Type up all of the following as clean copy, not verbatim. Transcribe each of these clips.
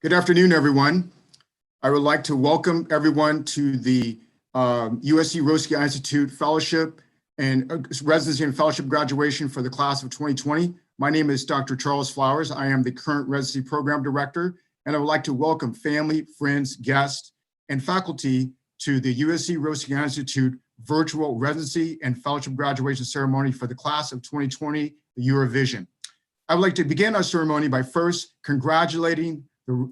Good afternoon, everyone. I would like to welcome everyone to the USC Roski Institute Fellowship and Residency and Fellowship graduation for the class of 2020. My name is Dr. Charles Flowers. I am the current Residency Program Director, and I would like to welcome family, friends, guests, and faculty to the USC Roski Institute virtual Residency and Fellowship graduation ceremony for the class of 2020, the Year of Vision. I would like to begin our ceremony by first congratulating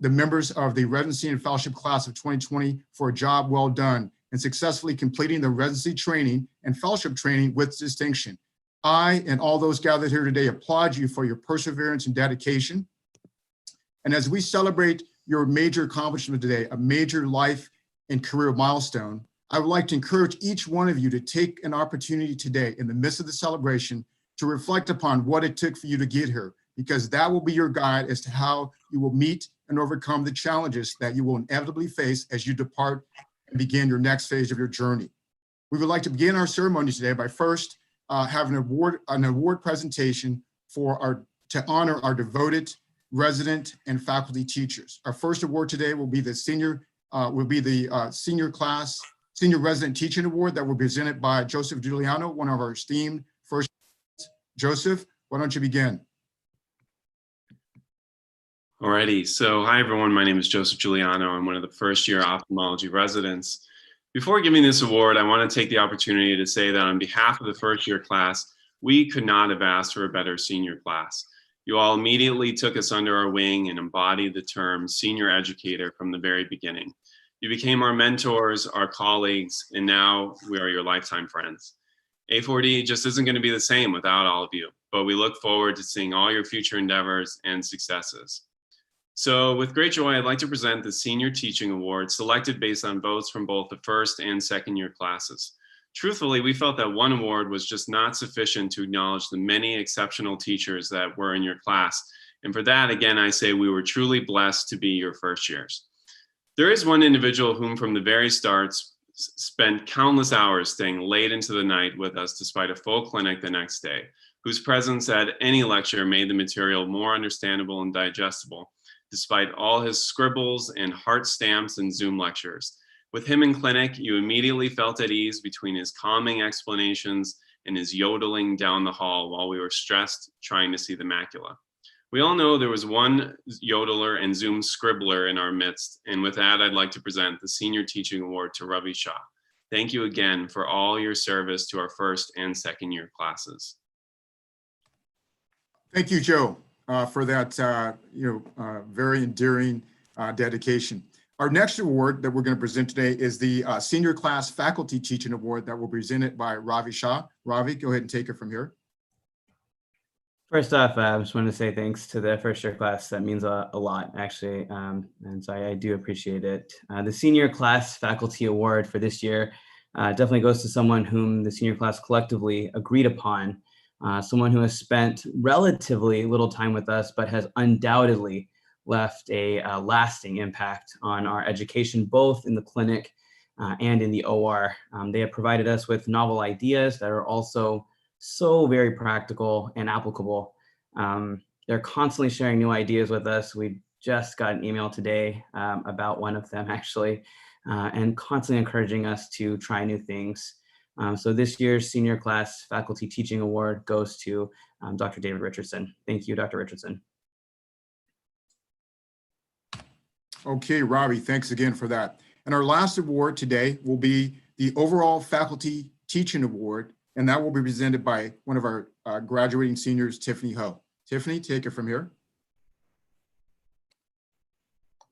the members of the Residency and Fellowship class of 2020 for a job well done and successfully completing the residency training and fellowship training with distinction. I and all those gathered here today applaud you for your perseverance and dedication. And as we celebrate your major accomplishment today, a major life and career milestone, I would like to encourage each one of you to take an opportunity today in the midst of the celebration to reflect upon what it took for you to get here, because that will be your guide as to how you will meet and overcome the challenges that you will inevitably face as you depart and begin your next phase of your journey. We would like to begin our ceremony today by first having an award presentation to honor our devoted resident and faculty teachers. Our first award today will be the senior resident teaching award that will be presented by Joseph Giuliano, one of our esteemed first. Joseph, why don't you begin? Alrighty, so hi everyone, my name is Joseph Giuliano. I'm one of the first year ophthalmology residents. Before giving this award, I want to take the opportunity to say that on behalf of the first year class, we could not have asked for a better senior class. You all immediately took us under our wing and embodied the term senior educator from the very beginning. You became our mentors, our colleagues, and now we are your lifetime friends. A4D just isn't going to be the same without all of you, but we look forward to seeing all your future endeavors and successes. So with great joy, I'd like to present the Senior Teaching Award selected based on votes from both the first and second year classes. Truthfully, we felt that one award was just not sufficient to acknowledge the many exceptional teachers that were in your class. And for that, again, I say we were truly blessed to be your first years. There is one individual whom from the very start spent countless hours staying late into the night with us despite a full clinic the next day, whose presence at any lecture made the material more understandable and digestible, despite all his scribbles and heart stamps and Zoom lectures. With him in clinic, you immediately felt at ease between his calming explanations and his yodeling down the hall while we were stressed trying to see the macula. We all know there was one yodeler and Zoom scribbler in our midst, and with that, I'd like to present the Senior Teaching Award to Ravi Shah. Thank you again for all your service to our first and second year classes. Thank you, Joe, for that very endearing dedication. Our next award that we're going to present today is the Senior Class Faculty Teaching Award that will be presented by Ravi Shah. Ravi, go ahead and take it from here. First off, I just want to say thanks to the first year class. That means a lot, actually, and so I do appreciate it. The Senior Class Faculty Award for this year definitely goes to someone whom the senior class collectively agreed upon, someone who has spent relatively little time with us, but has undoubtedly left a lasting impact on our education, both in the clinic and in the OR. They have provided us with novel ideas that are also so very practical and applicable. They're constantly sharing new ideas with us. We just got an email today about one of them, actually, and constantly encouraging us to try new things. So this year's Senior Class Faculty Teaching Award goes to Dr. David Richardson. Thank you, Dr. Richardson. Okay, Ravi, thanks again for that. And our last award today will be the Overall Faculty Teaching Award, and that will be presented by one of our graduating seniors, Tiffany Ho. Tiffany, take it from here.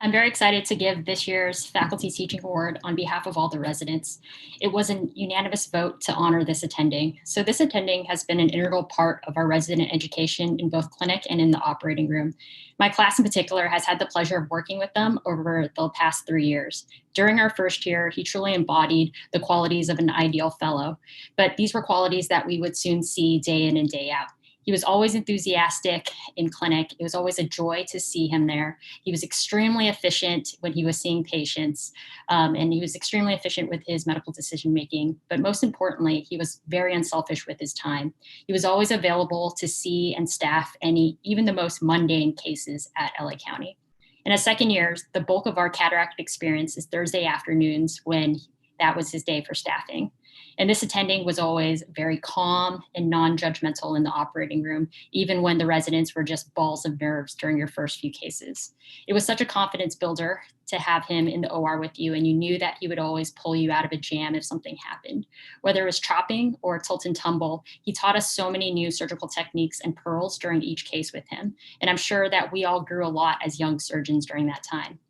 I'm very excited to give this year's Faculty Teaching Award on behalf of all the residents. It was a unanimous vote to honor this attending. So this attending has been an integral part of our resident education in both clinic and in the operating room. My class in particular has had the pleasure of working with them over the past 3 years. During our first year, he truly embodied the qualities of an ideal fellow, but these were qualities that we would soon see day in and day out. He was always enthusiastic in clinic. It was always a joy to see him there. He was extremely efficient when he was seeing patients, and he was extremely efficient with his medical decision-making. But most importantly, he was very unselfish with his time. He was always available to see and staff even the most mundane cases at LA County. In his second year, the bulk of our cataract experience is Thursday afternoons when that was his day for staffing. And this attending was always very calm and non-judgmental in the operating room, even when the residents were just balls of nerves during your first few cases. It was such a confidence builder to have him in the OR with you, and you knew that he would always pull you out of a jam if something happened. Whether it was chopping or tilt and tumble, he taught us so many new surgical techniques and pearls during each case with him. And I'm sure that we all grew a lot as young surgeons during that time.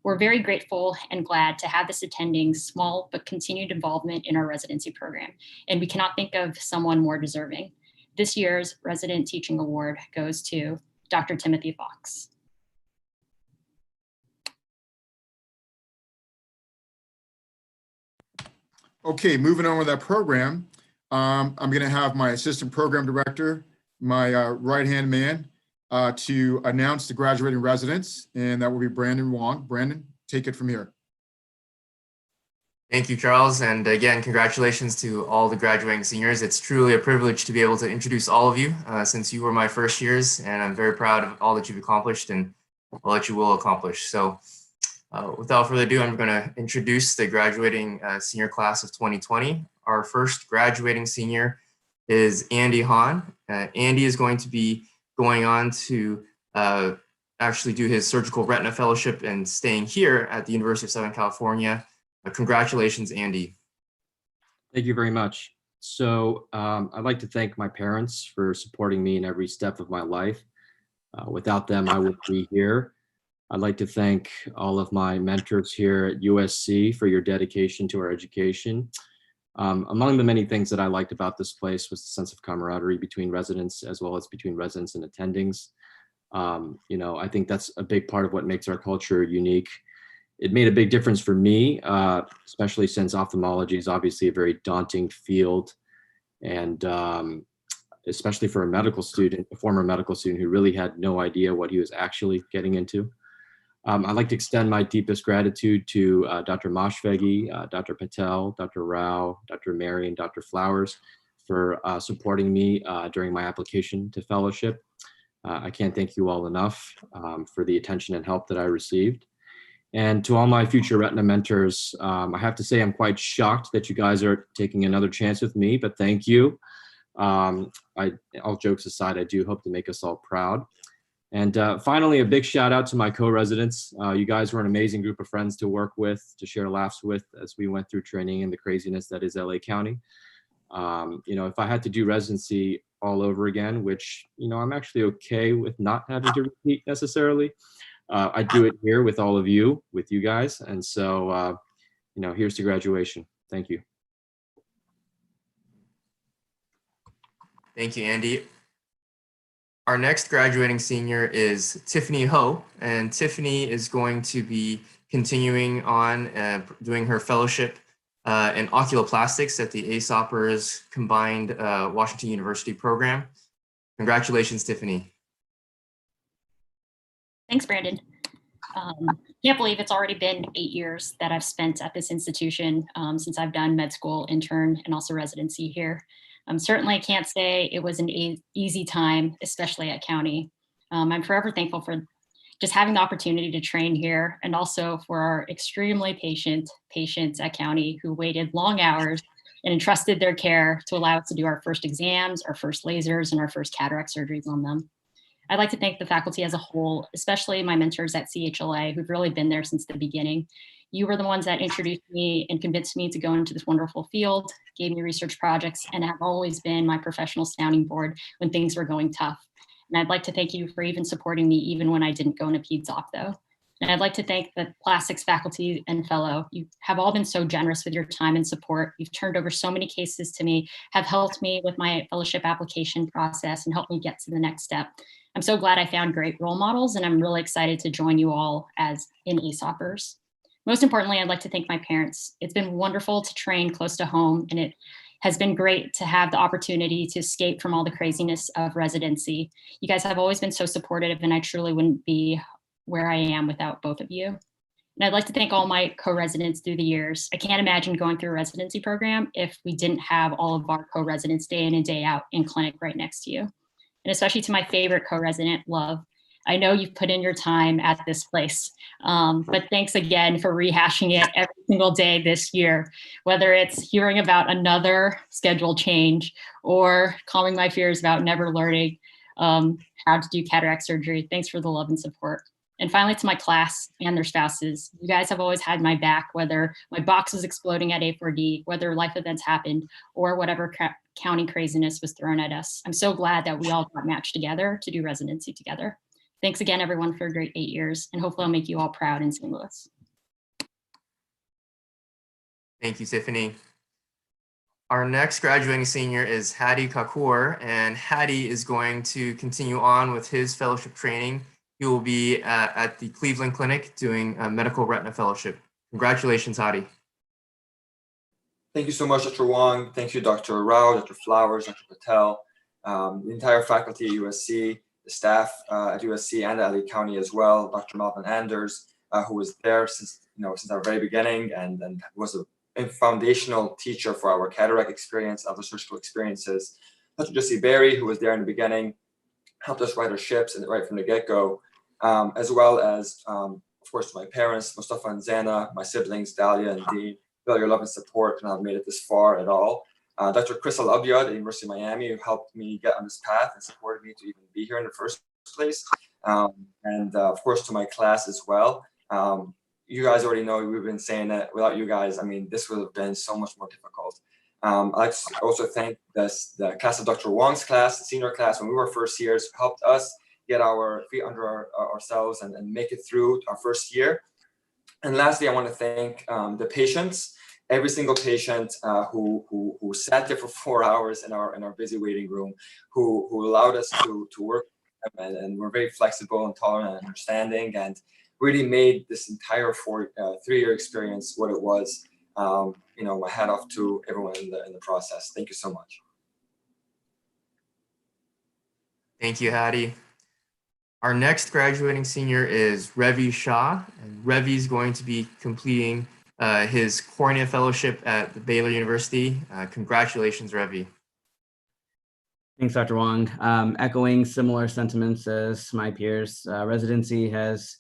We're very grateful and glad to have this attending's small but continued involvement in our residency program, and we cannot think of someone more deserving. This year's Resident Teaching Award goes to Dr. Timothy Fox. Okay, moving on with that program, I'm going to have my assistant program director, my right-hand man, to announce the graduating residents, and that will be Brandon Wong. Brandon, take it from here. Thank you, Charles. And again, congratulations to all the graduating seniors. It's truly a privilege to be able to introduce all of you since you were my first years, and I'm very proud of all that you've accomplished and all that you will accomplish. So without further ado, I'm going to introduce the graduating senior class of 2020. Our first graduating senior is Andy Hahn. Andy is going to be going on to actually do his surgical retina fellowship and staying here at the University of Southern California. Congratulations, Andy. Thank you very much. So I'd like to thank my parents for supporting me in every step of my life. Without them, I wouldn't be here. I'd like to thank all of my mentors here at USC for your dedication to our education. Among the many things that I liked about this place was the sense of camaraderie between residents as well as between residents and attendings. I think that's a big part of what makes our culture unique. It made a big difference for me, especially since ophthalmology is obviously a very daunting field. And especially for a medical student, a former medical student who really had no idea what he was actually getting into. I'd like to extend my deepest gratitude to Dr. Mashvegi, Dr. Patel, Dr. Rao, Dr. Mary, and Dr. Flowers for supporting me during my application to fellowship. I can't thank you all enough for the attention and help that I received. And to all my future retina mentors, I have to say I'm quite shocked that you guys are taking another chance with me, but thank you. All jokes aside, I do hope to make us all proud. And finally, a big shout out to my co-residents. You guys were an amazing group of friends to work with, to share laughs with as we went through training in the craziness that is LA County. If I had to do residency all over again, which, I'm actually okay with not having to repeat necessarily, I'd do it here with all of you, with you guys. And so, here's to graduation. Thank you. Thank you, Andy. Our next graduating senior is Tiffany Ho, and Tiffany is going to be continuing on doing her fellowship in oculoplastics at the ASOPR's combined Washington University program. Congratulations, Tiffany. Thanks, Brandon. Can't believe it's already been 8 years that I've spent at this institution since I've done med school, intern, and also residency here. Certainly can't say it was an easy time, especially at County. I'm forever thankful for just having the opportunity to train here, and also for our extremely patient patients at County who waited long hours and entrusted their care to allow us to do our first exams, our first lasers, and our first cataract surgeries on them. I'd like to thank the faculty as a whole, especially my mentors at CHLA, who've really been there since the beginning. You were the ones that introduced me and convinced me to go into this wonderful field, gave me research projects, and have always been my professional sounding board when things were going tough. And I'd like to thank you for even supporting me even when I didn't go into peds ophtho. And I'd like to thank the plastics faculty and fellow. You have all been so generous with your time and support. You've turned over so many cases to me, have helped me with my fellowship application process, and helped me get to the next step. I'm so glad I found great role models, and I'm really excited to join you all as in ASOPers. Most importantly, I'd like to thank my parents. It's been wonderful to train close to home, and it has been great to have the opportunity to escape from all the craziness of residency. You guys have always been so supportive, and I truly wouldn't be where I am without both of you. And I'd like to thank all my co-residents through the years. I can't imagine going through a residency program if we didn't have all of our co-residents day in and day out in clinic right next to you. And especially to my favorite co-resident, Love. I know you've put in your time at this place, but thanks again for rehashing it every single day this year, whether it's hearing about another schedule change or calming my fears about never learning how to do cataract surgery. Thanks for the love and support. And finally, to my class and their spouses, you guys have always had my back, whether my box was exploding at A4D, whether life events happened, or whatever county craziness was thrown at us. I'm so glad that we all got matched together to do residency together. Thanks again, everyone, for a great 8 years, and hopefully I'll make you all proud in St. Louis. Thank you, Tiffany. Our next graduating senior is Hadi Kapoor, and Hadi is going to continue on with his fellowship training. He will be at the Cleveland Clinic doing a medical retina fellowship. Congratulations, Hadi. Thank you so much, Dr. Wong. Thank you, Dr. Rao, Dr. Flowers, Dr. Patel, the entire faculty at USC, the staff at USC and at LA County as well, Dr. Malcolm Anders, who was there since our very beginning and was a foundational teacher for our cataract experience, other surgical experiences. Dr. Jesse Berry, who was there in the beginning, helped us write our ships and right from the get-go, as well as, of course, my parents, Mustafa and Zana, my siblings, Dahlia and Dean. Feel your love and support and I've made it this far at all. Dr. Chris Al-Abyad at the University of Miami, who helped me get on this path and supported me to even be here in the first place. And of course, to my class as well. You guys already know we've been saying that without you guys, I mean, this would have been so much more difficult. I'd like to also thank the class of Dr. Wong's class, the senior class, when we were first years, who helped us get our feet under ourselves and make it through our first year. And lastly, I want to thank the patients, every single patient who sat there for 4 hours in our busy waiting room, who allowed us to work and were very flexible and tolerant and understanding, and really made this entire 3-year experience what it was. My hat off to everyone in the process. Thank you so much. Thank you, Hadi. Our next graduating senior is Revi Shah, and Revi is going to be completing his cornea fellowship at the Baylor University. Congratulations, Revi. Thanks, Dr. Wong. Echoing similar sentiments as my peers, residency has,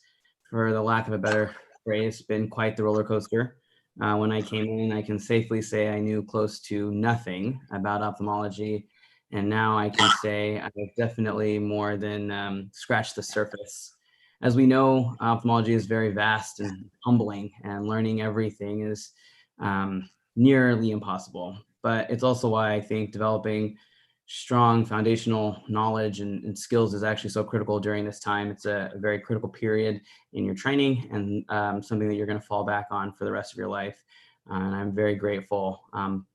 for the lack of a better phrase, been quite the roller coaster. When I came in, I can safely say I knew close to nothing about ophthalmology. And now I can say I've definitely more than scratched the surface. As we know, ophthalmology is very vast and humbling, and learning everything is nearly impossible. But it's also why I think developing strong foundational knowledge and skills is actually so critical during this time. It's a very critical period in your training and something that you're going to fall back on for the rest of your life. And I'm very grateful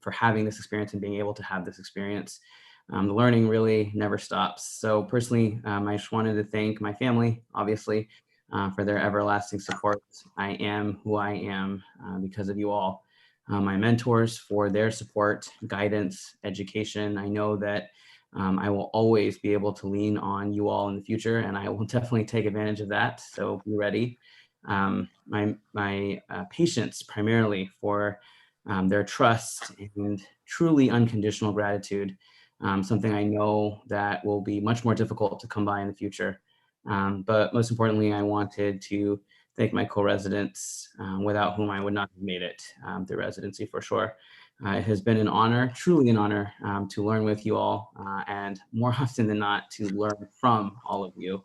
for having this experience and being able to have this experience. The learning really never stops. So personally, I just wanted to thank my family, obviously, for their everlasting support. I am who I am because of you all. My mentors for their support, guidance, education. I know that I will always be able to lean on you all in the future, and I will definitely take advantage of that. So be ready. My patients, primarily, for their trust and truly unconditional gratitude. Something I know that will be much more difficult to come by in the future. But most importantly, I wanted to thank my co-residents, without whom I would not have made it through residency for sure. It has been an honor, truly an honor, to learn with you all, and more often than not, to learn from all of you.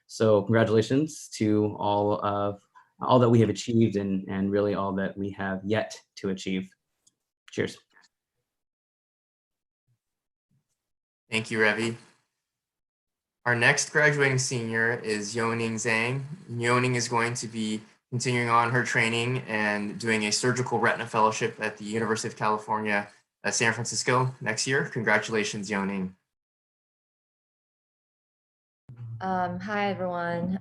So congratulations to all that we have achieved and really all that we have yet to achieve. Cheers. Thank you, Revi. Our next graduating senior is Yoning Zhang. Yoning is going to be continuing on her training and doing a surgical retina fellowship at the University of California, San Francisco next year. Congratulations, Yoning. Hi, everyone.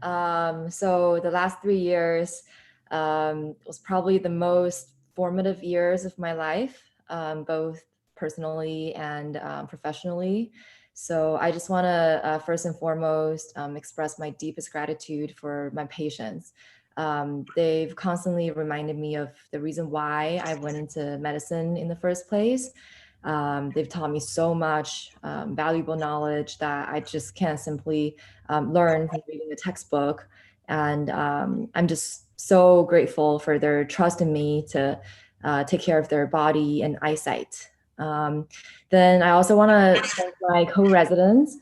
So the last 3 years was probably the most formative years of my life, both personally and professionally. So I just want to first and foremost express my deepest gratitude for my patients. They've constantly reminded me of the reason why I went into medicine in the first place. They've taught me so much valuable knowledge that I just can't simply learn from reading a textbook. And I'm just so grateful for their trust in me to take care of their body and eyesight. Then I also want to thank my co-residents.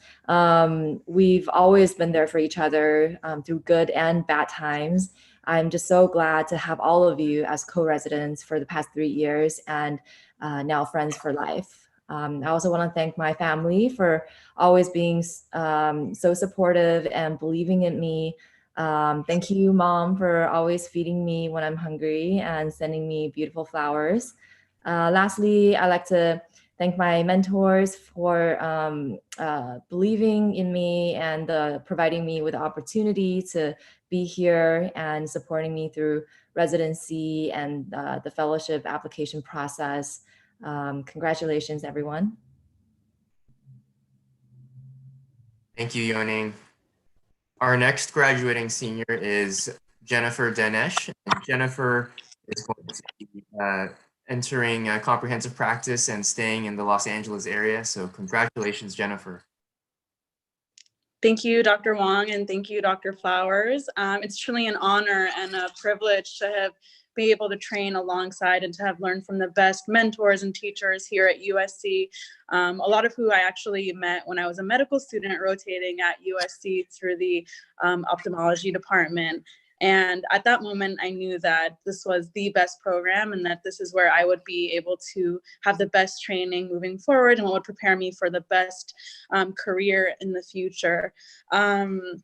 We've always been there for each other through good and bad times. I'm just so glad to have all of you as co-residents for the past 3 years and now friends for life. I also want to thank my family for always being so supportive and believing in me. Thank you, Mom, for always feeding me when I'm hungry and sending me beautiful flowers. Lastly, I'd like to thank my mentors for believing in me and providing me with the opportunity to be here and supporting me through residency and the fellowship application process. Congratulations, everyone. Thank you, Yoning. Our next graduating senior is Jennifer Dinesh. And Jennifer is going to be entering comprehensive practice and staying in the Los Angeles area. So congratulations, Jennifer. Thank you, Dr. Wong, and thank you, Dr. Flowers. It's truly an honor and a privilege to have been able to train alongside and to have learned from the best mentors and teachers here at USC, a lot of who I actually met when I was a medical student rotating at USC through the ophthalmology department. And at that moment, I knew that this was the best program and that this is where I would be able to have the best training moving forward and what would prepare me for the best career in the future. And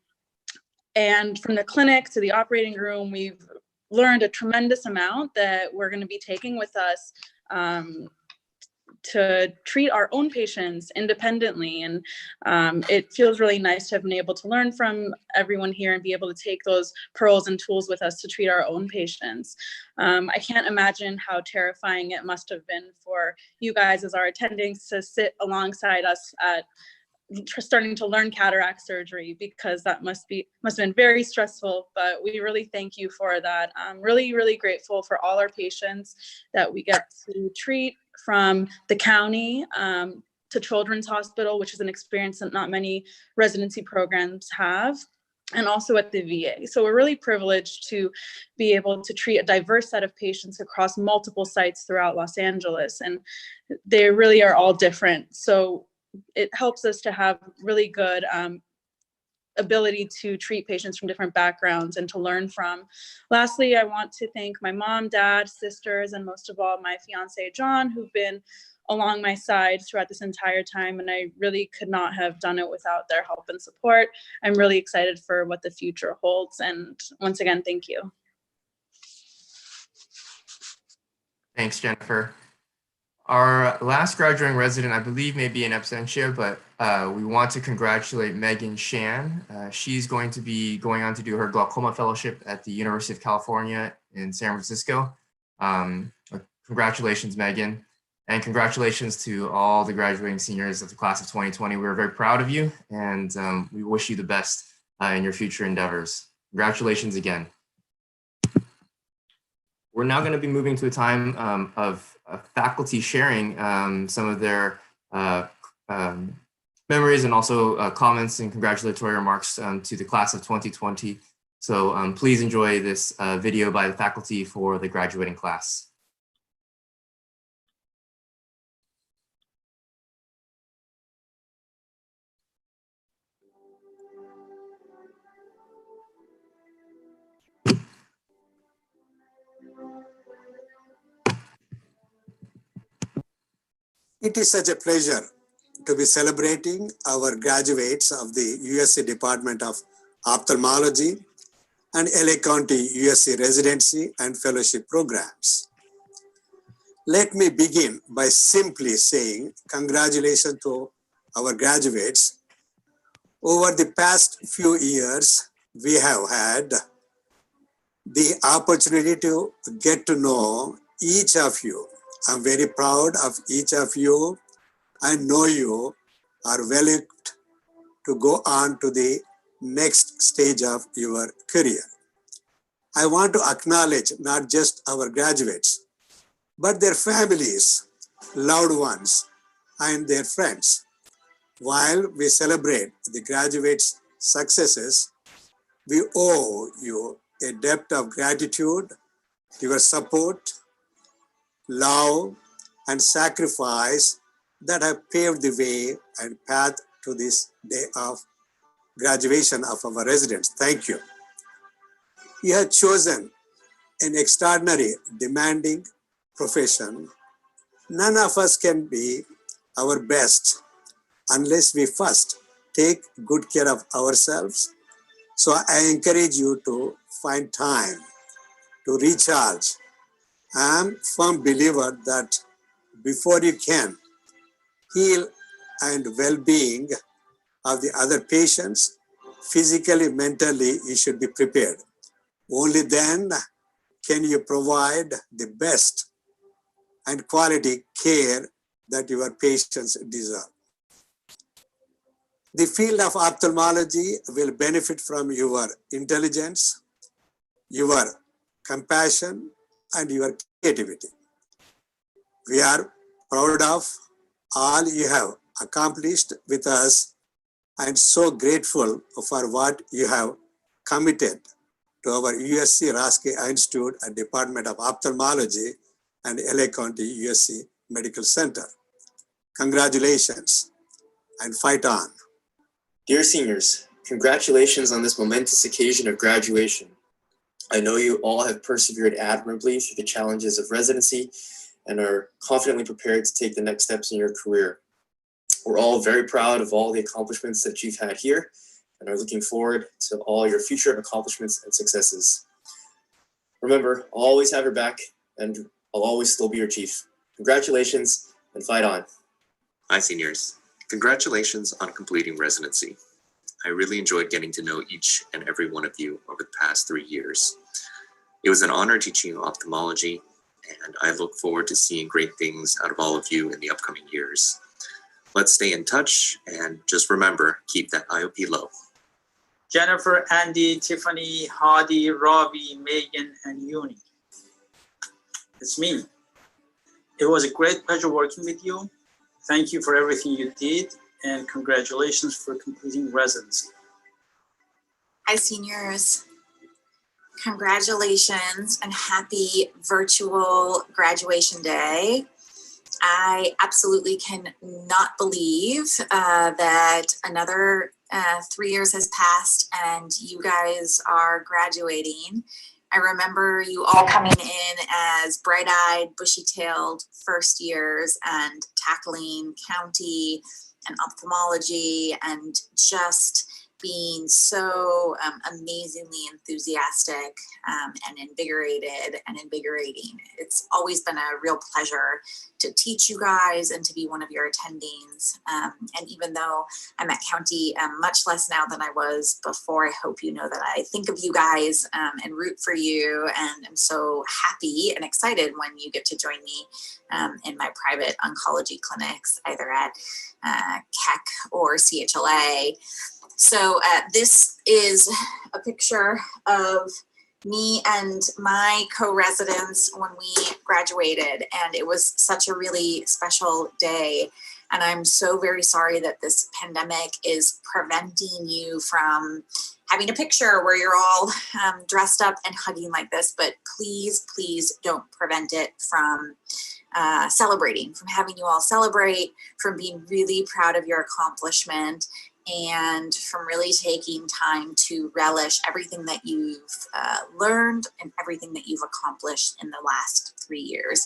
from the clinic to the operating room, we've learned a tremendous amount that we're going to be taking with us to treat our own patients independently. And it feels really nice to have been able to learn from everyone here and be able to take those pearls and tools with us to treat our own patients. I can't imagine how terrifying it must have been for you guys as our attendings to sit alongside us at starting to learn cataract surgery, because that must have been very stressful, but we really thank you for that. I'm really, really grateful for all our patients that we get to treat, from the county to Children's Hospital, which is an experience that not many residency programs have, and also at the VA. So we're really privileged to be able to treat a diverse set of patients across multiple sites throughout Los Angeles, and they really are all different. So it helps us to have really good ability to treat patients from different backgrounds and to learn from. Lastly, I want to thank my mom, dad, sisters, and most of all, my fiance, John, who've been along my side throughout this entire time. And I really could not have done it without their help and support. I'm really excited for what the future holds. And once again, thank you. Thanks, Jennifer. Our last graduating resident, I believe, may be in absentia, but we want to congratulate Megan Shan. She's going to be going on to do her glaucoma fellowship at the University of California in San Francisco. Congratulations, Megan. And congratulations to all the graduating seniors of the class of 2020. We're very proud of you, and we wish you the best in your future endeavors. Congratulations again. We're now going to be moving to a time of faculty sharing some of their memories and also comments and congratulatory remarks to the class of 2020. So please enjoy this video by the faculty for the graduating class. It is such a pleasure to be celebrating our graduates of the USC Department of Ophthalmology and LA County USC Residency and Fellowship programs. Let me begin by simply saying congratulations to our graduates. Over the past few years, we have had the opportunity to get to know each of you. I'm very proud of each of you. I know you are well equipped to go on to the next stage of your career. I want to acknowledge not just our graduates, but their families, loved ones, and their friends. While we celebrate the graduates' successes, we owe you a debt of gratitude. Your support, love, and sacrifice that have paved the way and path to this day of graduation of our residents. Thank you. You have chosen an extraordinary, demanding profession. None of us can be our best unless we first take good care of ourselves. So I encourage you to find time to recharge. I am a firm believer that before you can heal and well-being of the other patients, physically, mentally, you should be prepared. Only then can you provide the best and quality care that your patients deserve. The field of ophthalmology will benefit from your intelligence, your compassion, and your creativity. We are proud of all you have accomplished with us and so grateful for what you have committed to our USC Roski Institute and Department of Ophthalmology and LA County USC Medical Center. Congratulations and fight on. Dear seniors, congratulations on this momentous occasion of graduation. I know you all have persevered admirably through the challenges of residency and are confidently prepared to take the next steps in your career. We're all very proud of all the accomplishments that you've had here and are looking forward to all your future accomplishments and successes. Remember, I'll always have your back and I'll always still be your chief. Congratulations and fight on. Hi, seniors. Congratulations on completing residency. I really enjoyed getting to know each and every one of you over the past 3 years. It was an honor teaching you ophthalmology, and I look forward to seeing great things out of all of you in the upcoming years. Let's stay in touch, and just remember, keep that IOP low. Jennifer, Andy, Tiffany, Hardy, Ravi, Megan, and Uni. It's me. It was a great pleasure working with you. Thank you for everything you did, and congratulations for completing residency. Hi, seniors. Congratulations and happy virtual graduation day. I absolutely cannot believe that another 3 years has passed and you guys are graduating. I remember you all coming in as bright-eyed, bushy-tailed first years and tackling county and ophthalmology and just being so amazingly enthusiastic and invigorated and invigorating. It's always been a real pleasure to teach you guys and to be one of your attendings. And even though I'm at county much less now than I was before, I hope you know that I think of you guys and root for you, and I'm so happy and excited when you get to join me in my private oncology clinics, either at CAC or CHLA. So this is a picture of me and my co-residents when we graduated, and it was such a really special day. And I'm so very sorry that this pandemic is preventing you from having a picture where you're all dressed up and hugging like this, but please, please don't prevent it from celebrating, from having you all celebrate, from being really proud of your accomplishment, and from really taking time to relish everything that you've learned and everything that you've accomplished in the last 3 years.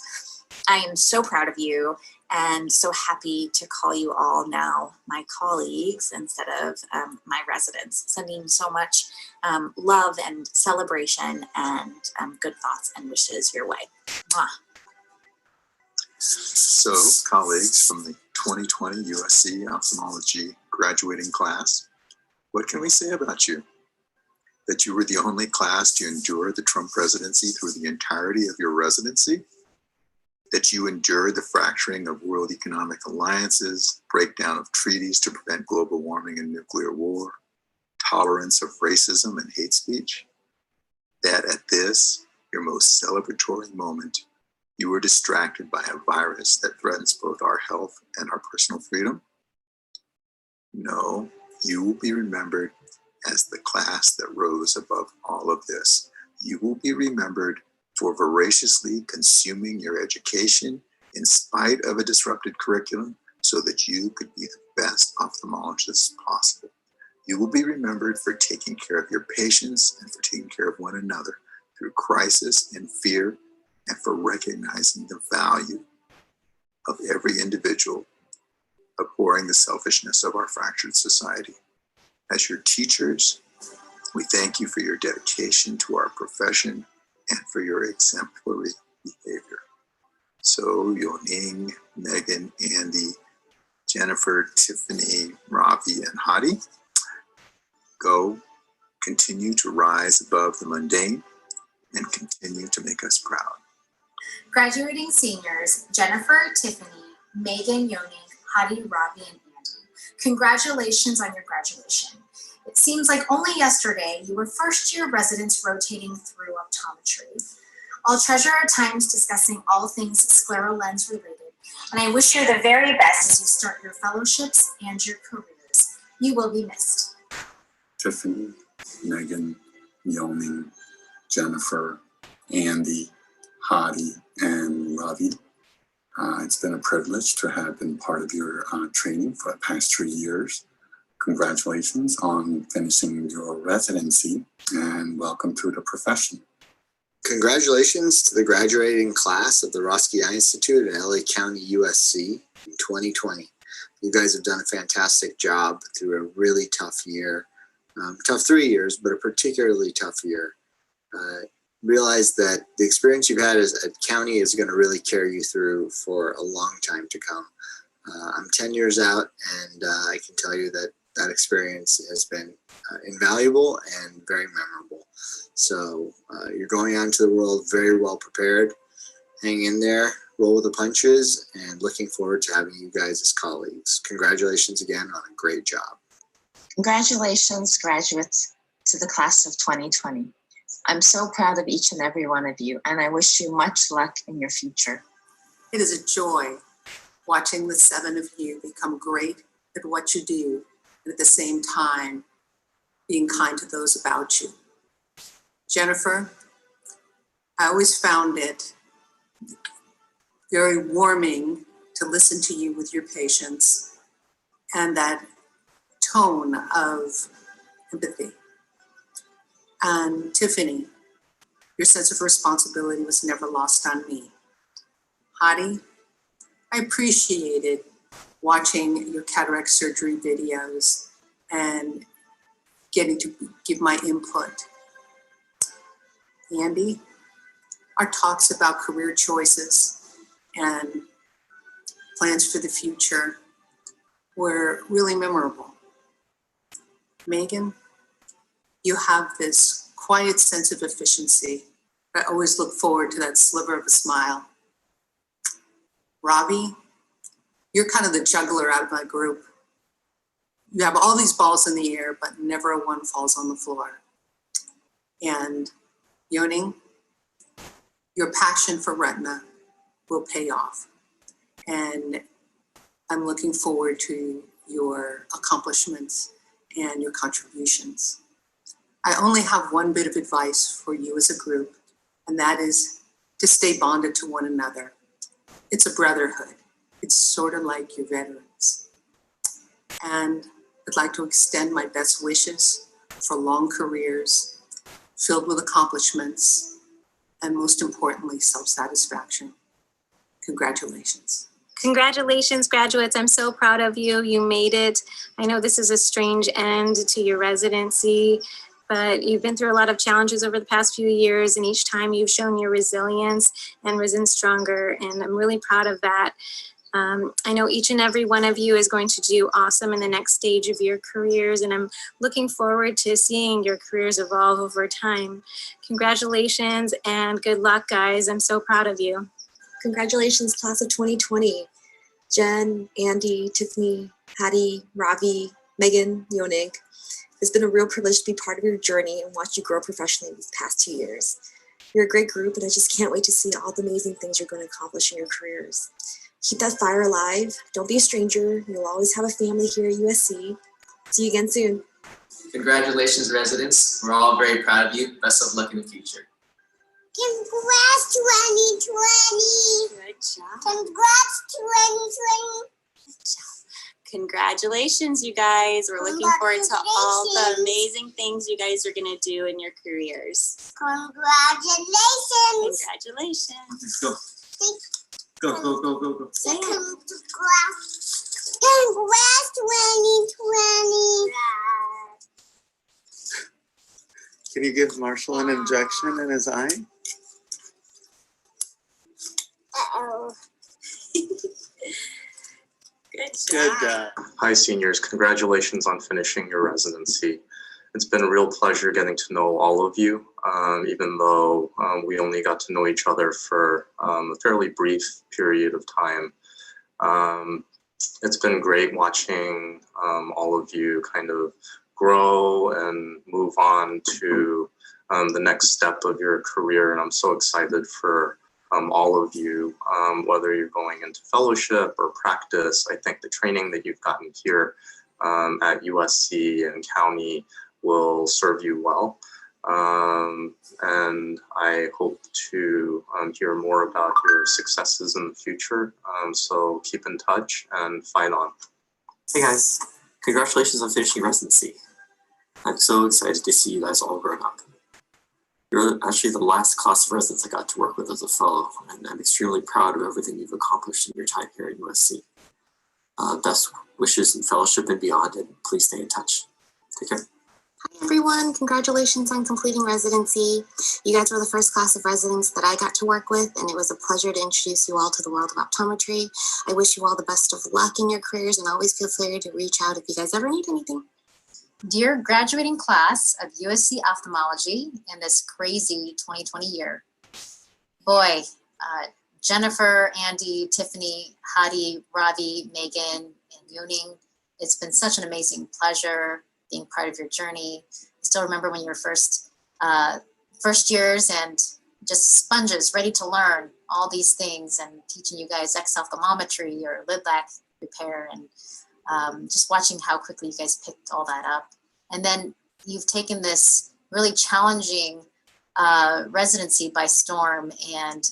I am so proud of you and so happy to call you all now my colleagues instead of my residents. Sending so much love and celebration and good thoughts and wishes your way. Mwah. So, colleagues from the 2020 USC Ophthalmology graduating class, what can we say about you? That you were the only class to endure the Trump presidency through the entirety of your residency? That you endured the fracturing of world economic alliances, breakdown of treaties to prevent global warming and nuclear war, tolerance of racism and hate speech? That at this, your most celebratory moment, you were distracted by a virus that threatens both our health and our personal freedom? No, you will be remembered as the class that rose above all of this. You will be remembered for voraciously consuming your education in spite of a disrupted curriculum so that you could be the best ophthalmologists possible. You will be remembered for taking care of your patients and for taking care of one another through crisis and fear, and for recognizing the value of every individual, abhorring the selfishness of our fractured society. As your teachers, we thank you for your dedication to our profession and for your exemplary behavior. So Yoning, Megan, Andy, Jennifer, Tiffany, Ravi, and Hadi, go continue to rise above the mundane and continue to make us proud. Graduating seniors, Jennifer, Tiffany, Megan, Yoning, Hadi, Ravi, and Andy. Congratulations on your graduation. It seems like only yesterday you were first-year residents rotating through optometry. I'll treasure our times discussing all things scleral lens related, and I wish you the very best as you start your fellowships and your careers. You will be missed. Tiffany, Megan, Yoning, Jennifer, Andy, Hadi, and Ravi. It's been a privilege to have been part of your training for the past 3 years. Congratulations on finishing your residency and welcome to the profession. Congratulations to the graduating class of the Roski Eye Institute at LA County, USC in 2020. You guys have done a fantastic job through a really tough year. Tough 3 years, but a particularly tough year. Realize that the experience you've had at County is going to really carry you through for a long time to come. I'm 10 years out, and I can tell you that that experience has been invaluable and very memorable. So you're going out into the world very well prepared. Hang in there, roll with the punches, and looking forward to having you guys as colleagues. Congratulations again on a great job. Congratulations, graduates, to the class of 2020. I'm so proud of each and every one of you, and I wish you much luck in your future. It is a joy watching the 7 of you become great at what you do, and at the same time, being kind to those about you. Jennifer, I always found it very warming to listen to you with your patients and that tone of empathy. And Tiffany, your sense of responsibility was never lost on me. Hadi, I appreciated watching your cataract surgery videos and getting to give my input. Andy, our talks about career choices and plans for the future were really memorable. Megan, you have this quiet sense of efficiency. I always look forward to that sliver of a smile. Ravi, you're kind of the juggler out of my group. You have all these balls in the air, but never a one falls on the floor. And Yoning, your passion for retina will pay off. And I'm looking forward to your accomplishments and your contributions. I only have one bit of advice for you as a group, and that is to stay bonded to one another. It's a brotherhood. It's sort of like your veterans. And I'd like to extend my best wishes for long careers filled with accomplishments and, most importantly, self-satisfaction. Congratulations. Congratulations, graduates. I'm so proud of you. You made it. I know this is a strange end to your residency, but you've been through a lot of challenges over the past few years, and each time you've shown your resilience and risen stronger, and I'm really proud of that. I know each and every one of you is going to do awesome in the next stage of your careers, and I'm looking forward to seeing your careers evolve over time. Congratulations and good luck, guys. I'm so proud of you. Congratulations, class of 2020. Jen, Andy, Tiffany, Hadi, Ravi, Megan, Yonig. It's been a real privilege to be part of your journey and watch you grow professionally these past 2 years. You're a great group, and I just can't wait to see all the amazing things you're going to accomplish in your careers. Keep that fire alive. Don't be a stranger. You'll always have a family here at USC. See you again soon. Congratulations, residents. We're all very proud of you. Best of luck in the future. Congrats 2020. Good job. Congrats 2020. Good job. Congratulations, you guys. We're looking forward to all the amazing things you guys are going to do in your careers. Congratulations. Congratulations. Let's go. Go, go, go, go, go. Say it. Congrats 2020. Can you give Marshall an injection in his eye? Uh-oh. Good job. Good job. Hi, seniors. Congratulations on finishing your residency. It's been a real pleasure getting to know all of you, even though we only got to know each other for a fairly brief period of time. It's been great watching all of you kind of grow and move on to the next step of your career. And I'm so excited for all of you, whether you're going into fellowship or practice. I think the training that you've gotten here at USC and County will serve you well. And I hope to hear more about your successes in the future. So keep in touch and fight on. Hey guys, congratulations on finishing residency. I'm so excited to see you guys all grown up. You're actually the last class of residents I got to work with as a fellow, and I'm extremely proud of everything you've accomplished in your time here at USC. Best wishes in fellowship and beyond, and please stay in touch. Take care. Hi, everyone. Congratulations on completing residency. You guys were the first class of residents that I got to work with, and it was a pleasure to introduce you all to the world of optometry. I wish you all the best of luck in your careers, and always feel free to reach out if you guys ever need anything. Dear graduating class of USC Ophthalmology in this crazy 2020 year, boy, Jennifer, Andy, Tiffany, Hadi, Ravi, Megan, and Yuning, it's been such an amazing pleasure being part of your journey. I still remember when you were first years and just sponges ready to learn all these things and teaching you guys ophthalmometry or lid lac repair and just watching how quickly you guys picked all that up. And then you've taken this really challenging residency by storm and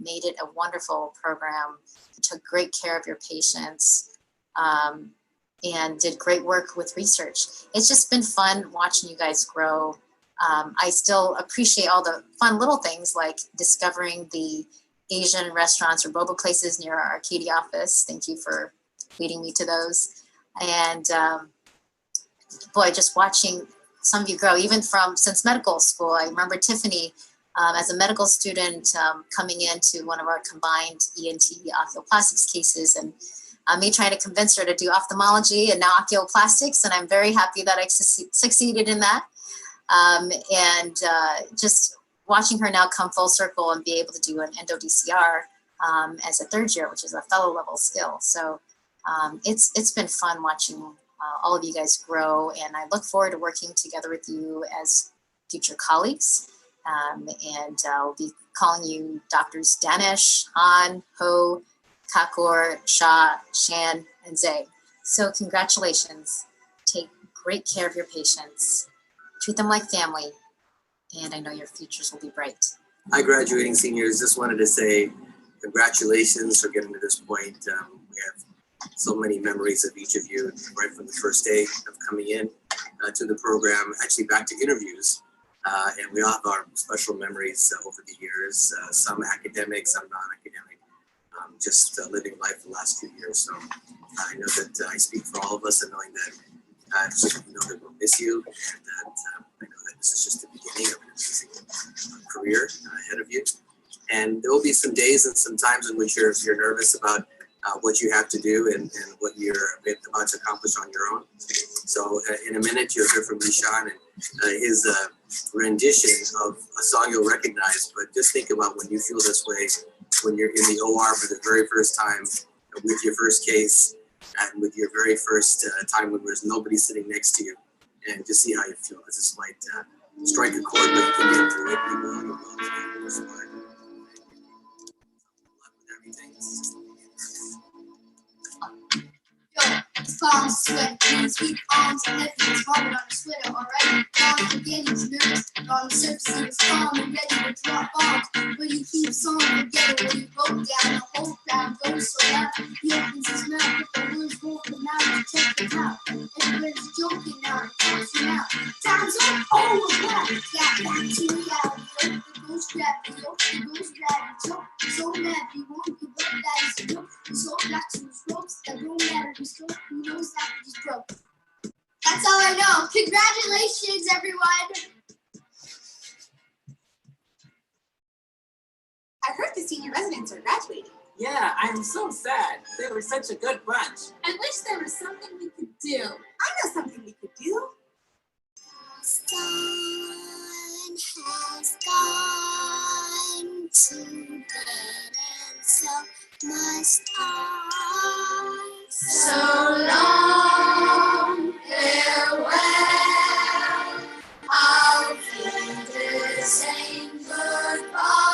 made it a wonderful program. You took great care of your patients and did great work with research. It's just been fun watching you guys grow. I still appreciate all the fun little things like discovering the Asian restaurants or boba places near our Arcadia office. Thank you for leading me to those. And boy, just watching some of you grow, even since medical school. I remember Tiffany as a medical student coming into one of our combined ENT oculoplastics cases and me trying to convince her to do ophthalmology and now oculoplastics. And I'm very happy that I succeeded in that. And just watching her now come full circle and be able to do an endo DCR as a third year, which is a fellow level skill. So it's been fun watching all of you guys grow, and I look forward to working together with you as future colleagues. And I'll be calling you Doctors Danish, Han, Ho, Kakor, Shah, Shan, and Zay. So congratulations. Take great care of your patients. Treat them like family, and I know your futures will be bright. Hi, graduating seniors. Just wanted to say congratulations for getting to this point. We have so many memories of each of you right from the first day of coming in to the program, actually back to interviews. And we all have our special memories over the years, some academic, some non-academic, just living life the last few years. So I know that I speak for all of us in knowing that that we'll miss you, and that I know that this is just the beginning of an amazing career ahead of you. And there will be some days and some times in which you're nervous about what you have to do and what you're about to accomplish on your own. So in a minute, you'll hear from Nishan and his rendition of a song you'll recognize. But just think about when you feel this way, when you're in the OR for the very first time, with your first case, and with your very first time when there's nobody sitting next to you, and just see how you feel, because this might strike a chord, but you can get through it. first one. Good luck with everything. Palms, sweat, knees, weak arms, and heavy. It's hard on a sweater already. Don't forget he's nervous. On the surface, he was calm and ready to drop bombs. But he keeps on forgetting what he wrote down. The whole crowd goes so loud. He opens his mouth, but the words won't come out. He checks it out. Everybody's joking now. He talks him out. Time's up. Oh, what? Got back to reality. The ghost grab the yoke. The ghost grab the choke. So mad he won't give up. That is a joke. He's so back to his ropes. That don't matter. He's so he knows that he's broke. That's all I know. Congratulations, everyone. I heard the senior residents are graduating. Yeah, I am so sad. They were such a good bunch. I wish there was something we could do. I know something we could do. Sun has gone to bed, and so must I. So long, farewell. Our fingers saying goodbye.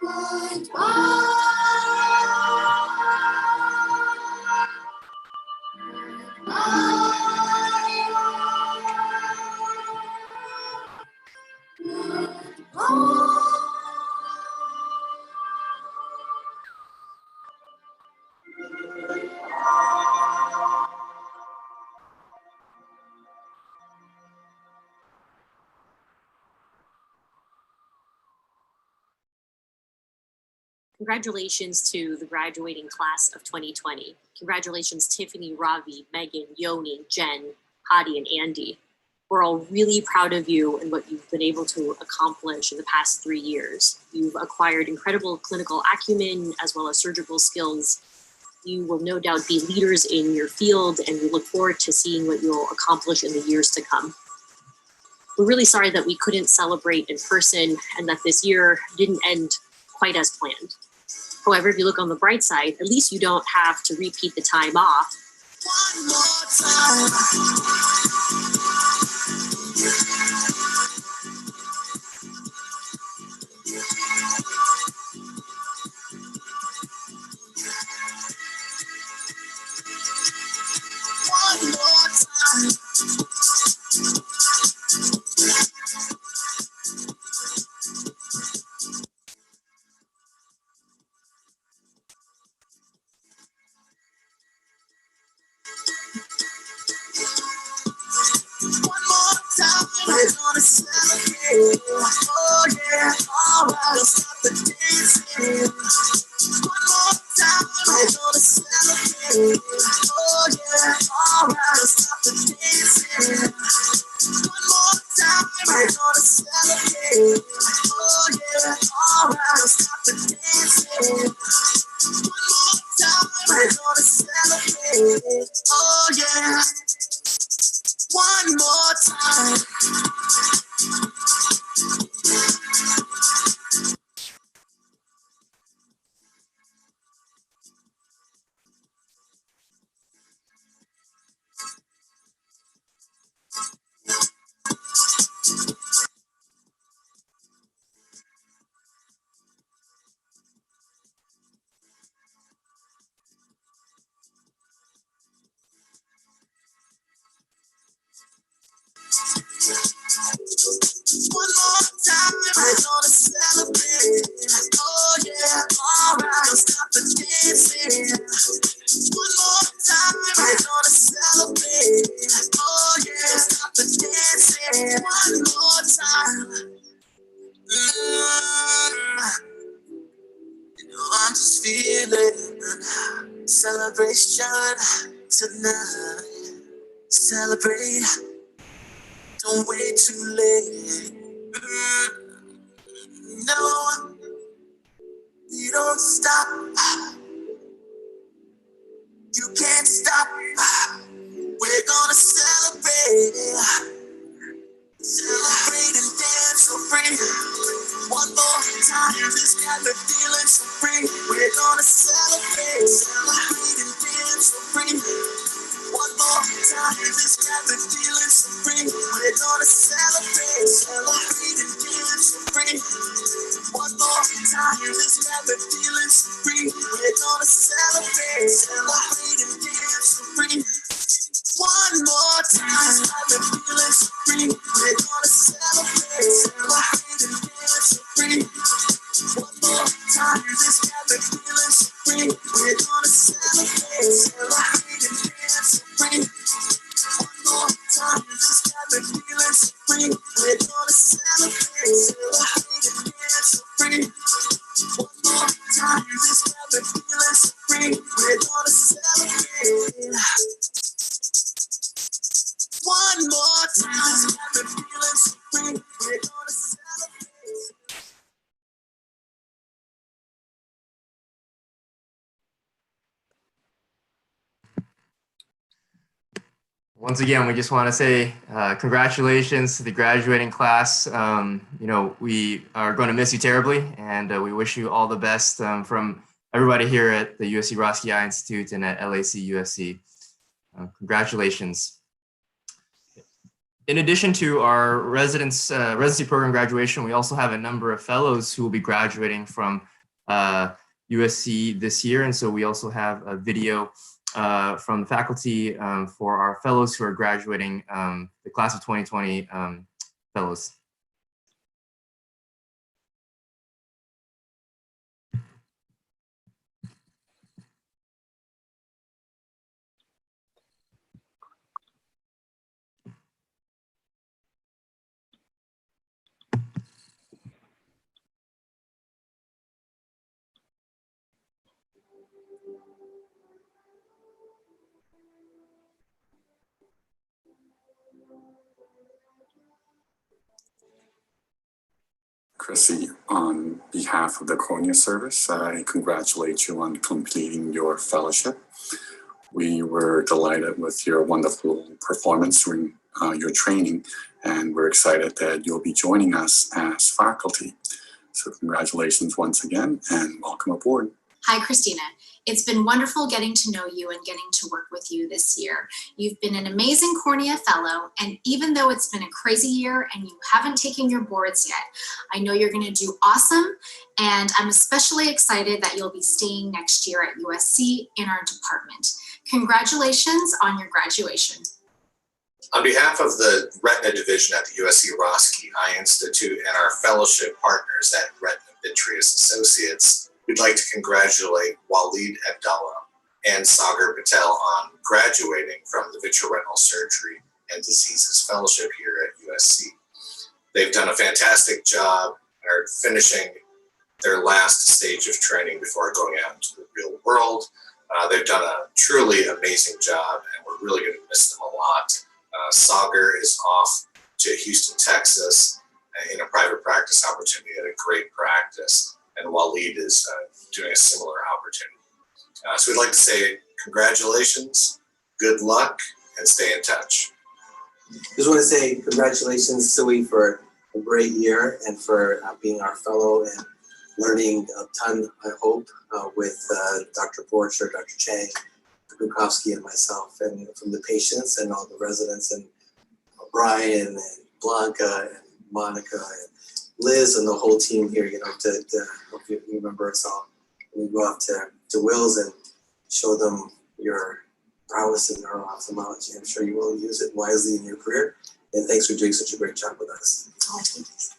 Goodbye. Congratulations to the graduating class of 2020. Congratulations, Tiffany, Ravi, Megan, Yoni, Jen, Hadi, and Andy. We're all really proud of you and what you've been able to accomplish in the past 3 years. You've acquired incredible clinical acumen as well as surgical skills. You will no doubt be leaders in your field, and we look forward to seeing what you'll accomplish in the years to come. We're really sorry that we couldn't celebrate in person and that this year didn't end quite as planned. However, if you look on the bright side, at least you don't have to repeat the time off. One more time. One more time. We're gonna celebrate. Oh yeah, alright, stop the dancing. One more time, we're gonna celebrate. Oh yeah, alright, stop the dancing. One more time, we're gonna celebrate. Oh yeah, alright, stop the dancing. One more time, we're gonna celebrate. Oh yeah. One more time. One more time, we're gonna celebrate. Oh yeah, alright, don't stop the dancing. One more time, we're gonna celebrate. Oh yeah, don't stop the dancing. One more time. You know I'm just feeling celebration tonight. Celebrate. Don't wait too late. No, you don't stop. You can't stop. We're gonna celebrate. Celebrate and dance so free. One more time, just got me feeling so free. We're gonna celebrate. Celebrate and dance so free. One more time, just got me feeling so free. We're gonna celebrate, celebrate and dance so free. free. One more time, this rabbit feeling's free. We're gonna celebrate, celebrate and dance for free. One more time, this rabbit feeling's free. We're gonna celebrate, celebrate and dance for free. One more time, this rabbit feeling's free. We're gonna celebrate, celebrate and dance for free. One more time, this rabbit feeling's free. We're gonna celebrate, celebrate and dance for free. One more time, this rabbit feeling's free. We're gonna celebrate. One more time, this rabbit feeling's free. We're gonna celebrate. Once again, we just want to say congratulations to the graduating class. We are going to miss you terribly, and we wish you all the best from everybody here at the USC Roski Eye Institute and at LAC USC. Congratulations. In addition to our residency program graduation, we also have a number of fellows who will be graduating from USC this year, and so we also have a video from the faculty for our fellows who are graduating, the class of 2020 fellows. Chrissy, on behalf of the Cornea Service, I congratulate you on completing your fellowship. We were delighted with your wonderful performance during your training, and we're excited that you'll be joining us as faculty. So congratulations once again, and welcome aboard. Hi, Christina. It's been wonderful getting to know you and getting to work with you this year. You've been an amazing Cornea Fellow, and even though it's been a crazy year and you haven't taken your boards yet, I know you're going to do awesome, and I'm especially excited that you'll be staying next year at USC in our department. Congratulations on your graduation. On behalf of the Retina Division at the USC Roski Eye Institute and our fellowship partners at Retina Vitreous Associates, we'd like to congratulate Waleed Abdallah and Sagar Patel on graduating from the Vitreoretinal Surgery and Diseases Fellowship here at USC. They've done a fantastic job and are finishing their last stage of training before going out into the real world. They've done a truly amazing job, and we're really going to miss them a lot. Sagar is off to Houston, Texas in a private practice opportunity at a great practice, and Waleed is doing a similar opportunity. So we'd like to say congratulations, good luck, and stay in touch. Just want to say congratulations, Sui, for a great year and for being our fellow and learning a ton, I hope, with Dr. Porcher, Dr. Chang, Bukowski, and myself, and from the patients and all the residents, and Brian and Blanca and Monica and Liz and the whole team here, to hope you remember us all. We go off to Wills and show them your prowess in neuro-ophthalmology. I'm sure you will use it wisely in your career. And thanks for doing such a great job with us.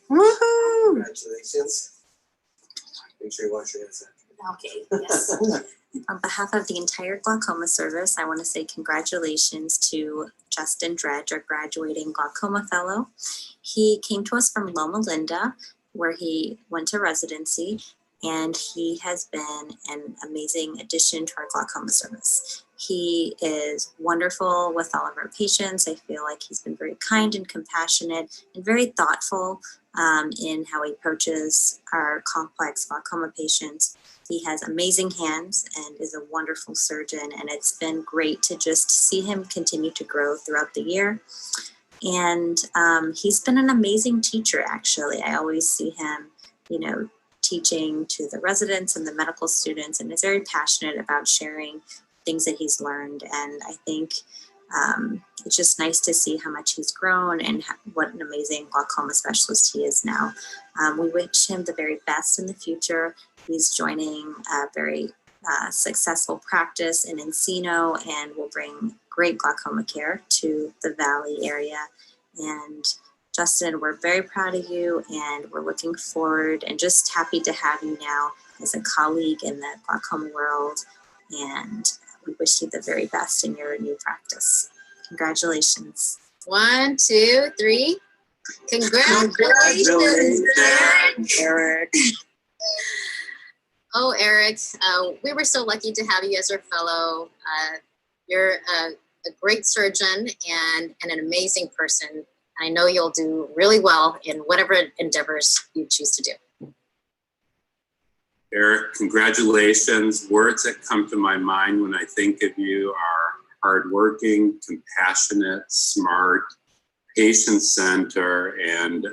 Woohoo! Congratulations. Make sure you wash your hands. Okay, yes. On behalf of the entire glaucoma service, I want to say congratulations to Justin Dredge, our graduating glaucoma fellow. He came to us from Loma Linda, where he went to residency, and he has been an amazing addition to our glaucoma service. He is wonderful with all of our patients. I feel like he's been very kind and compassionate and very thoughtful in how he approaches our complex glaucoma patients. He has amazing hands and is a wonderful surgeon, and it's been great to just see him continue to grow throughout the year. And he's been an amazing teacher, actually. I always see him, teaching to the residents and the medical students, and is very passionate about sharing things that he's learned. And I think It's just nice to see how much he's grown and what an amazing glaucoma specialist he is now. We wish him the very best in the future. He's joining a very successful practice in Encino and will bring great glaucoma care to the Valley area. And Justin, we're very proud of you, and we're looking forward and just happy to have you now as a colleague in the glaucoma world. And we wish you the very best in your new practice. Congratulations. 1, 2, 3. Congratulations, Eric. Oh, Eric, we were so lucky to have you as our fellow. You're a great surgeon and an amazing person. I know you'll do really well in whatever endeavors you choose to do. Eric, congratulations. Words that come to my mind when I think of you are hardworking, compassionate, smart, patient-centered, and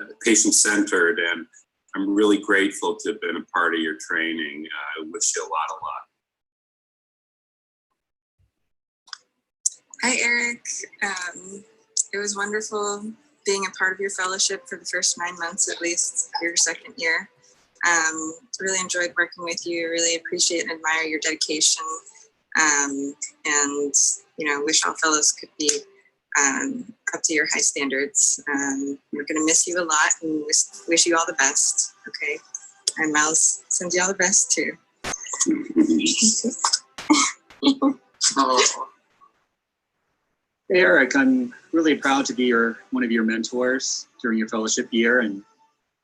I'm really grateful to have been a part of your training. I wish you a lot of luck. Hi, Eric. It was wonderful being a part of your fellowship for the first 9 months, at least your second year. Really enjoyed working with you. Really appreciate and admire your dedication. And, wish all fellows could be up to your high standards. We're going to miss you a lot and wish you all the best. Okay. And Miles sends you all the best too. Oh. Eric, I'm really proud to be one of your mentors during your fellowship year, and it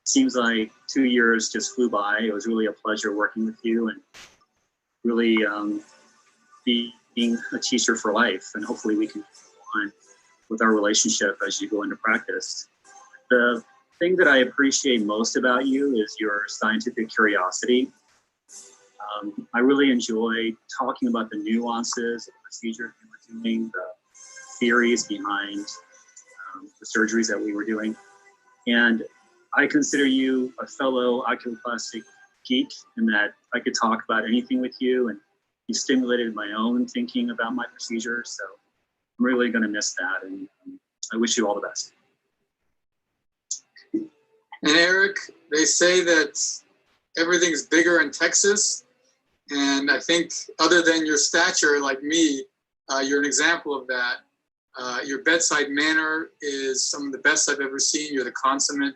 seems like 2 years just flew by. It was really a pleasure working with you and really being a teacher for life, and hopefully we can go on with our relationship as you go into practice. The thing that I appreciate most about you is your scientific curiosity. I really enjoy talking about the nuances of the procedure we were doing, the theories behind the surgeries that we were doing. And I consider you a fellow oculoplastic geek in that I could talk about anything with you, and you stimulated my own thinking about my procedure. So I'm really going to miss that, and I wish you all the best. And Eric, they say that everything's bigger in Texas. And I think other than your stature, like me, you're an example of that. Your bedside manner is some of the best I've ever seen. You're the consummate,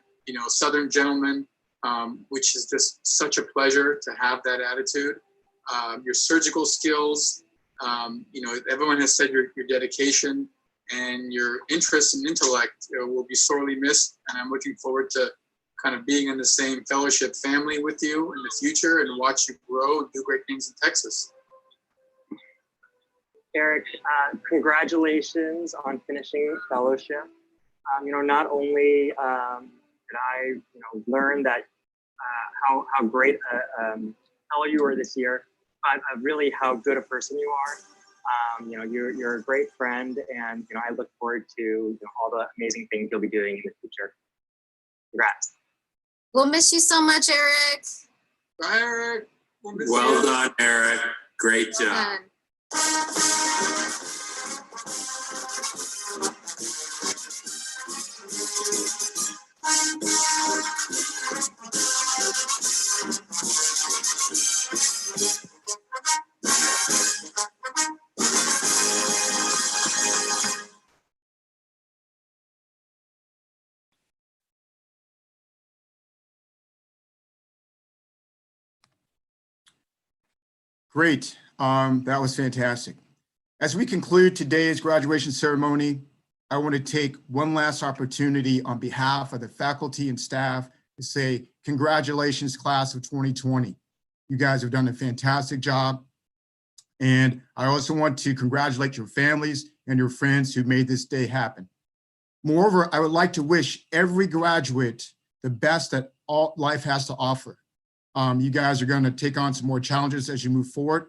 Southern gentleman, which is just such a pleasure to have that attitude. Your surgical skills, everyone has said your dedication and your interest and intellect will be sorely missed. And I'm looking forward to kind of being in the same fellowship family with you in the future and watch you grow and do great things in Texas. Eric, congratulations on finishing fellowship. Not only did I, learn that how great a fellow you were this year, but really how good a person you are. You're a great friend, and I look forward to all the amazing things you'll be doing in the future. Congrats. We'll miss you so much, Eric. Bye, Eric. Well done, Eric. Great job. Great. That was fantastic. As we conclude today's graduation ceremony, I want to take one last opportunity on behalf of the faculty and staff to say congratulations, class of 2020. You guys have done a fantastic job. And I also want to congratulate your families and your friends who made this day happen. Moreover, I would like to wish every graduate the best that all life has to offer. You guys are going to take on some more challenges as you move forward,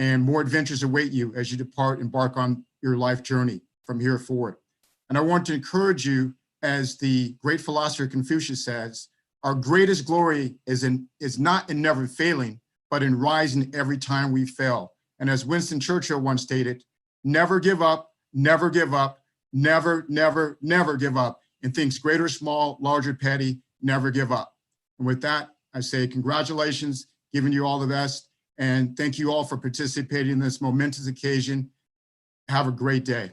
and more adventures await you as you embark on your life journey from here forward. And I want to encourage you, as the great philosopher Confucius says, our greatest glory is not in never failing, but in rising every time we fail. And as Winston Churchill once stated, never give up, never give up, never, never, never give up, and things great or small, large or petty, never give up. And with that, I say congratulations, giving you all the best, and thank you all for participating in this momentous occasion. Have a great day.